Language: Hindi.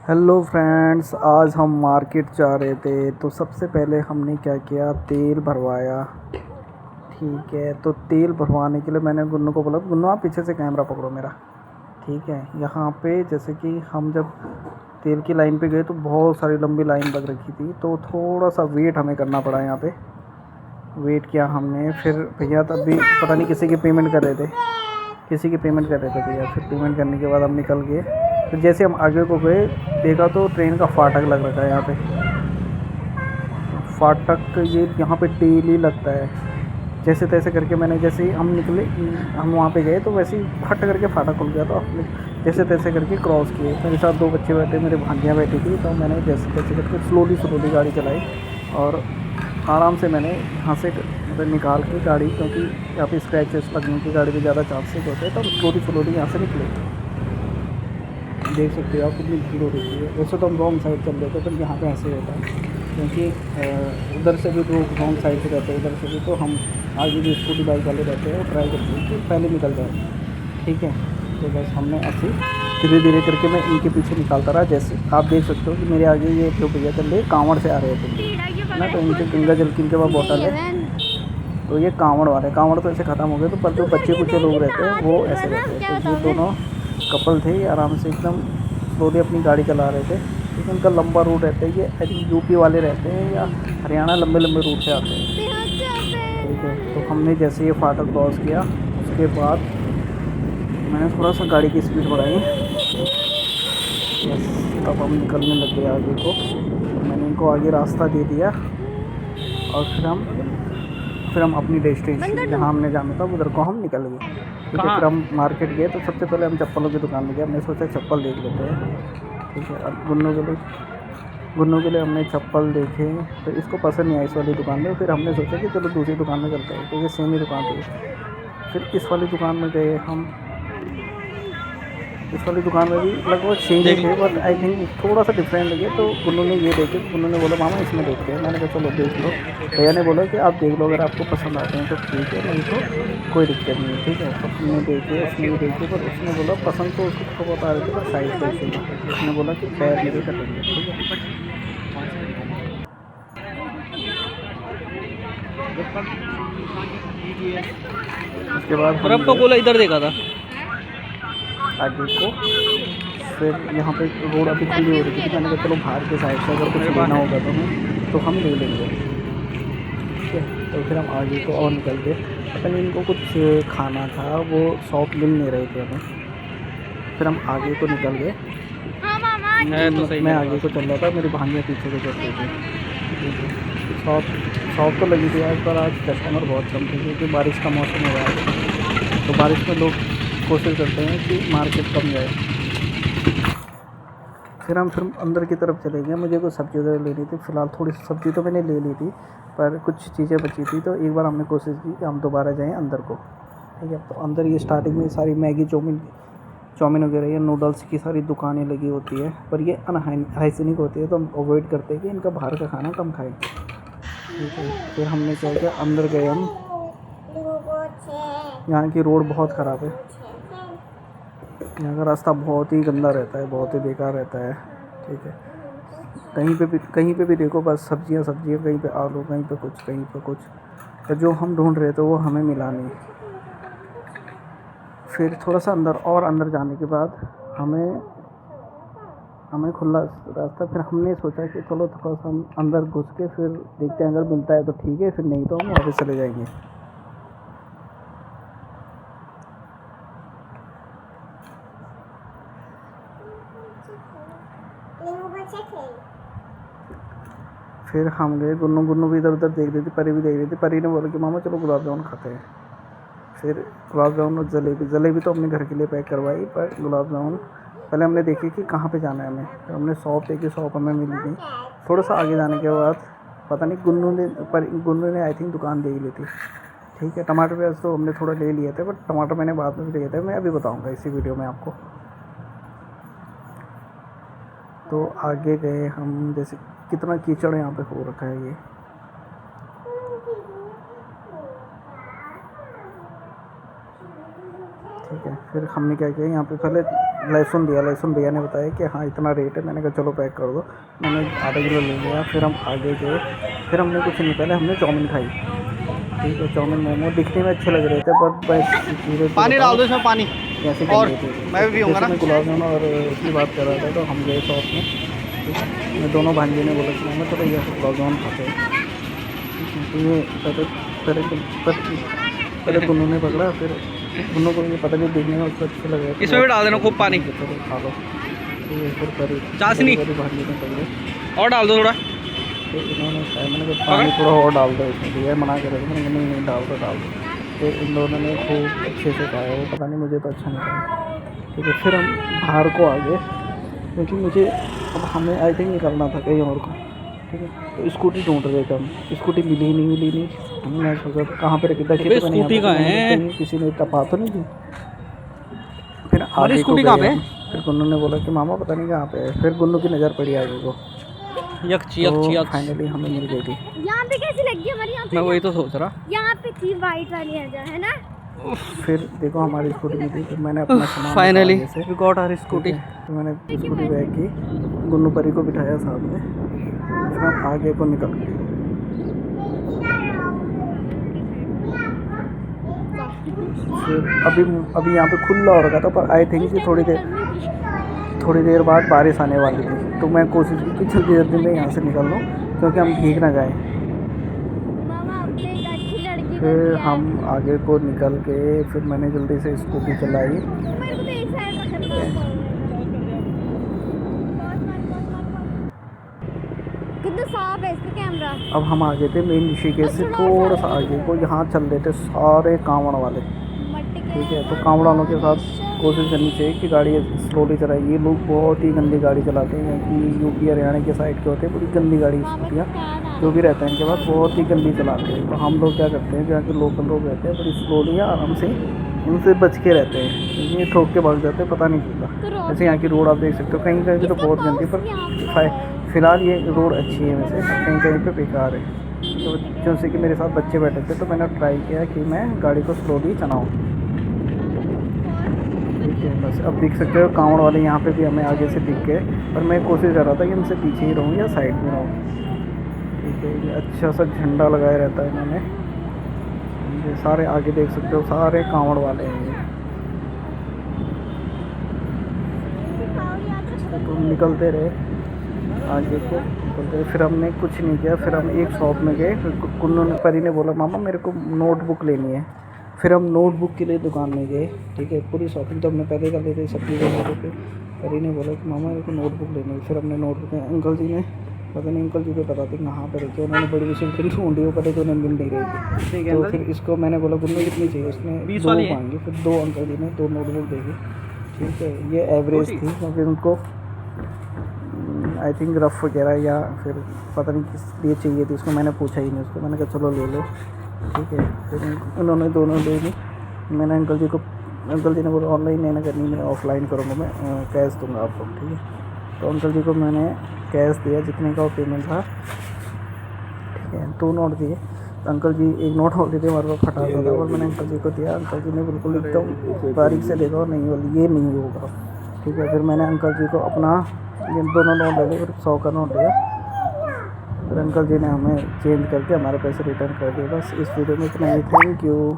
हेलो फ्रेंड्स, आज हम मार्केट जा रहे थे तो सबसे पहले हमने क्या किया, तेल भरवाया। ठीक है, तो तेल भरवाने के लिए मैंने गुन्नू को बोला, गुन्नू आप पीछे से कैमरा पकड़ो मेरा। ठीक है, यहाँ पे जैसे कि हम जब तेल की लाइन पे गए तो बहुत सारी लंबी लाइन लग रखी थी, तो थोड़ा सा वेट हमें करना पड़ा। यहाँ पे वेट किया हमने। फिर भैया तब भी पता नहीं किसी की पेमेंट कर रहे थे, भैया। फिर पेमेंट करने के बाद हम निकल गए। फिर जैसे हम आगे को गए, देखा तो ट्रेन का फाटक लग रखा है यहाँ पे। फाटक ये यहाँ पे डेली लगता है। जैसे तैसे करके मैंने, जैसे ही हम निकले, हम वहाँ पे गए तो वैसे ही फट करके फाटक खुल गया। तो हमने जैसे तैसे करके क्रॉस किए। मेरे साथ दो बच्चे बैठे, मेरे भांजियाँ बैठी थी, तो मैंने जैसे तैसे करके स्लोली गाड़ी चलाई और आराम से मैंने यहाँ से मतलब निकाल के गाड़ी, क्योंकि यहाँ पे स्क्रैचेस लगने की गाड़ी में ज़्यादा चांसेस होते हैं, तो हम स्लोली यहाँ से निकले। देख सकते हो आप कितनी भीड़ हो रही है। वैसे तो हम रॉन्ग साइड चल रहे थे, पर यहाँ पे ऐसे होता है क्योंकि उधर से भी लोग रॉन्ग साइड से रहते हैं, इधर से भी। तो हम आगे भी स्कूटी बाइक वाले रहते हैं, वो ट्राई करते हैं कि पहले निकल जाए। ठीक है, तो बस हमने ऐसे धीरे धीरे करके मैं इनके पीछे निकालता रहा। जैसे आप देख सकते हो कि मेरे आगे ये जो भैया चल रहे कांवड़ से आ रहे थे ना, तो इनके गंगा जल की इनके पास बॉटल है। तो ये कांवड़ वाले, कांवड़ तो ऐसे ख़त्म हो गए, तो पर जो बच्चे कुछ लोग रहते हैं वो ऐसे रहते हैं। तो ये दोनों कपल थे, ये आराम से एकदम स्लोली अपनी गाड़ी चला रहे थे। क्योंकि उनका लंबा रूट रहता है, ये आई थिंक यूपी वाले रहते हैं या हरियाणा, लंबे लंबे रूट से आते हैं। ठीक है, तो हमने जैसे ये फाटक क्रॉस किया, उसके बाद मैंने थोड़ा सा गाड़ी की स्पीड बढ़ाई। बस अब हम निकलने लग गए आगे को। तो मैंने इनको आगे रास्ता दे दिया और फिर हम अपनी डेस्टिनेशन जहाँ हमने जाना था उधर को हम निकल गए। ठीक है, फिर हम मार्केट गए। तो सबसे पहले हम चप्पलों की दुकान में गए। हमने सोचा चप्पल देख लेते हैं। ठीक है, अब गुन्नू के लिए हमने चप्पल देखे, तो इसको पसंद नहीं आई इस वाली दुकान में। फिर हमने सोचा कि चलो दूसरी दुकान में चलते हैं, क्योंकि सेम ही दुकान थी। फिर इस वाली दुकान में गए हम। इस वाली दुकान में भी लगभग सेम ही थे, बट आई थिंक थोड़ा सा डिफरेंट लगे। तो गुन्नू ने ये देखे, गुन्नू ने बोला मामा इसमें देखते हैं। मैंने कहा चलो देख लो। भैया ने बोला कि आप देख लो, अगर आपको पसंद आते हैं तो ठीक है, नहीं तो कोई दिक्कत नहीं है। ठीक है, तो हमने देखे, उसने भी देखे, पर उसने बोला पसंद तो उसको बता रहे थे, पर साइज़ का इशू था। उसने बोला कि पैर मेरे कटेंगे। ठीक है, उसके बाद और अब तो बोला इधर देखा था। आगे को फिर यहाँ पे रोड अभी खुली हो रही थी। मैंने कहा चलो बाहर के साइड से अगर कुछ लेना होगा तो हम ले लेंगे। ठीक है, तो फिर हम आगे को और निकल गए। पता नहीं इनको कुछ खाना था, वो शॉप मिल नहीं रहे थे हमें। फिर हम आगे को निकल गए। तो सही मैं आगे को चल रहा था, मेरी भांजियाँ पीछे को चल रही थी। ठीक है, शॉप तो लगी थी आज, पर आज कस्टमर बहुत कम थे क्योंकि बारिश का मौसम हो रहा है। तो बारिश में लोग कोशिश करते हैं कि मार्केट कम जाए। फिर अंदर की तरफ चले गए। मुझे कुछ सब्ज़ी वगैरह लेनी थी। फ़िलहाल थोड़ी सी सब्ज़ी तो मैंने ले ली थी, पर कुछ चीज़ें बची थी। तो एक बार हमने कोशिश की कि हम दोबारा जाएँ अंदर को। ठीक है, तो अंदर ये स्टार्टिंग में सारी मैगी चाउमीन वगैरह या नूडल्स की सारी दुकानें लगी होती है, पर ये हाइजीनिक होती है, तो हम अवॉइड करते हैं कि इनका बाहर का खाना कम खाएं। ठीक है, फिर हमने क्या किया, अंदर गए हम। यहाँ की रोड बहुत ख़राब है। यहाँ का रास्ता बहुत ही गंदा रहता है, बहुत ही बेकार रहता है। ठीक है, कहीं पे भी देखो बस सब्जियाँ, कहीं पे आलू, कहीं पे कुछ। तो जो हम ढूंढ रहे थे वो हमें मिला नहीं। फिर थोड़ा सा अंदर जाने के बाद हमें खुला रास्ता। फिर हमने सोचा कि चलो थोड़ा सा हम अंदर घुस के फिर देखते हैं, अगर मिलता है तो ठीक है, फिर नहीं तो हम वापस चले जाएंगे। फिर हम गए, गुन्नू भी इधर उधर देख रही थी, परी भी देख रही थी। परी ने बोला कि मामा चलो गुलाब जामुन खाते हैं। फिर गुलाब जामुन और जलेबी तो हमने घर के लिए पैक करवाई, पर गुलाब जामुन पहले हमने देखी कि कहाँ पे जाना है हमें। फिर हमने शॉप देखी, शॉप हमें मिली नहीं। थोड़ा सा आगे जाने के बाद पता नहीं गुन्नू ने आई थिंक दुकान दे ही ली थी। ठीक है, टमाटर प्याज तो हमने थोड़ा ले लिए थे, बट टमाटर मैंने बाद में लिए थे, मैं अभी बताऊँगा इसी वीडियो में आपको। तो आगे गए हम। जैसे कितना कीचड़ यहाँ पे हो रखा है ये। ठीक है, फिर हमने क्या किया, यहाँ पे पहले लहसुन दिया। लहसुन भैया ने बताया कि हाँ इतना रेट है। मैंने कहा चलो पैक कर दो। मैंने आधा किलो ले लिया। फिर हम आगे गए। फिर हमने कुछ नहीं, पहले हमने चाउमीन खाई। ठीक है, चाउमीन मोमो दिखने में अच्छे लग रहे थे, पर धीरे पानी डाल दो इसमें पानी। कैसे और थे। मैं भी पीऊँगा ना। मैं गुलाब जामुन और इसकी बात कर रहा था, तो हम गए शॉप में। ठीक है, मैं दोनों भांजे ने बोला कि मैं तो भैया से गुलाब जामुन खाते हैं। तो ये पहले गुन्नू ने पकड़ा, फिर गुन्नू को ये पता नहीं देखने में उसको अच्छा लग रहा है। इसमें भी डाल देना खूब पानी। चलो खा लो। फिर चाशनी भांजे ने पकड़े, और डाल दो थोड़ा। तो इन्होंने खाया। मैंने कहा पानी थोड़ा और डाल दो इसमें। भैया मना कर रहे थे। मैंने कहा नहीं डाल दो। फिर इन दोनों ने खूब अच्छे से खाया। वो पता नहीं, मुझे तो अच्छा नहीं लगा। ठीक है, फिर हम बाहर को आ गए, क्योंकि मुझे अब हमें आई थिंक निकलना था कहीं और को। ठीक है, तो स्कूटी ढूंढ रहे थे हम। स्कूटी मिली नहीं। हमने सोचा कहाँ पर रखी था, स्कूटी कहाँ है? किसी ने टपा तो नहीं दी। फिर आगे स्कूटी को कहाँ गए पे? हम। फिर गुन्नू ने बोला कि मामा पता नहीं कहाँ पे है। फिर गुन्नू की नज़र पड़ी आगे को, तो फाइनली हमें मिल गई थी। यहाँ पे कैसी लगी हमारी? यहाँ पे मैं वही तो सोच रहा। यहाँ पे थी वाइट वाली है ना। फिर देखो हमारी स्कूटी मिली। तो मैंने अपना सामान फाइनली आगे से, वी गॉट आवर स्कूटी। तो मैंने स्कूटी बैग की, गुन्नू परी को बिठाया साथ में। फिर हम आगे को निकल गए। फिर अभी यहाँ पे खुला हो रखा था, पर आई थिंक कि थोड़ी देर बाद बारिश आने वाली थी। तो मैं कोशिश की कि जल्दी में यहाँ से निकल लूँ, क्योंकि हम भीग ना जाएं। फिर हम आगे को निकल गए। फिर मैंने जल्दी से स्कूटी चलाई। कितना साफ है इसका कैमरा। अब हम आगे थे मेन ऋषिकेश से थोड़ा सा आगे को। यहाँ चल रहे थे सारे कांवड़ वाले। ठीक है, तो कांवड़ वालों के साथ कोशिश करनी चाहिए कि गाड़ी स्लोली चलाए। ये लोग बहुत ही गंदी गाड़ी चलाते हैं, कि यूपी हरियाणा के साइड के होते हैं, बड़ी गंदी गाड़ी स्कूटियाँ जो भी रहते हैं इनके पास, बहुत ही गंदी चलाते हैं। तो हम लोग क्या करते हैं, जहाँ के लोकल लोग रहते हैं, बड़ी स्लोली या आराम से इनसे बच के रहते हैं। ये ठोक के भाग जाते हैं, पता नहीं चलता। जैसे यहाँ की रोड आप देख सकते हो, कहीं कहीं तो बहुत गंदी, पर फिलहाल ये रोड अच्छी है। वैसे कहीं कहीं पे बेकार है। तो जैसे कि मेरे साथ बच्चे बैठे थे, तो मैंने ट्राई किया कि मैं गाड़ी को स्लोली चलाऊँ। ठीक है, बस अब देख सकते हो कांवड़ वाले यहाँ पे भी हमें आगे से दिख गए, पर मैं कोशिश कर रहा था कि उनसे पीछे ही रहूँ या साइड में रहूँ। ठीक है, ये अच्छा सा झंडा लगाया रहता है इन्होंने। ये सारे आगे देख सकते हो, सारे कांवड़ वाले हैं ये। तो निकलते रहे आगे को, निकलते। फिर हमने कुछ नहीं किया। फिर हम एक शॉप में गए। कुन्नू ने परी ने बोला मामा मेरे को नोटबुक लेनी है। फिर हम नोटबुक के लिए दुकान में गए। ठीक है, पूरी शॉपिंग तो हमने पहले कर ली थी सब चीज़ें मेरे पे। परी ने बोला कि मामा मेरे को नोटबुक लेनी है। फिर हमने नोटबुक, अंकल जी ने पता नहीं अंकल जी को पता थी कहाँ पर रखी। उन्होंने बड़ी मुश्किल फिर ढूंढी, वो पता तो उन्हें मिल नहीं रही थी। ठीक है, तो फिर इसको मैंने बोला गुन्नू कितनी चाहिए, उसने 20 दो वाली है। मांगी। फिर दो अंकल जी ने दो नोटबुक देगी। ठीक है, ये एवरेज थी, क्योंकि उनको आई थिंक रफ़ वगैरह या फिर पता नहीं किस लिए चाहिए थी। उसको मैंने पूछा ही नहीं उसको। मैंने कहा चलो ले लो। ठीक है, फिर उन्होंने दोनों ले ली। मैंने अंकल जी ने बोला ऑनलाइन नहीं ना करनी, मैं ऑफलाइन करूँगा, मैं कैश दूँगा आपको। ठीक है, तो अंकल जी को मैंने कैश दिया जितने का वो पेमेंट था। ठीक है, 2 नोट दिए। तो अंकल जी एक नोट और देते हमारे को फटा था, और मैंने अंकल जी को दिया। अंकल जी ने बिल्कुल एकदम बारीक से देखा और नहीं बोली ये नहीं होगा। ठीक है, फिर मैंने अंकल जी को अपना ये दोनों नोट दे दिए। फिर 100 का नोट दिया। फिर अंकल जी ने हमें चेंज करके हमारे पैसे रिटर्न कर दिए। बस इस वीडियो में इतना ही। Thank you.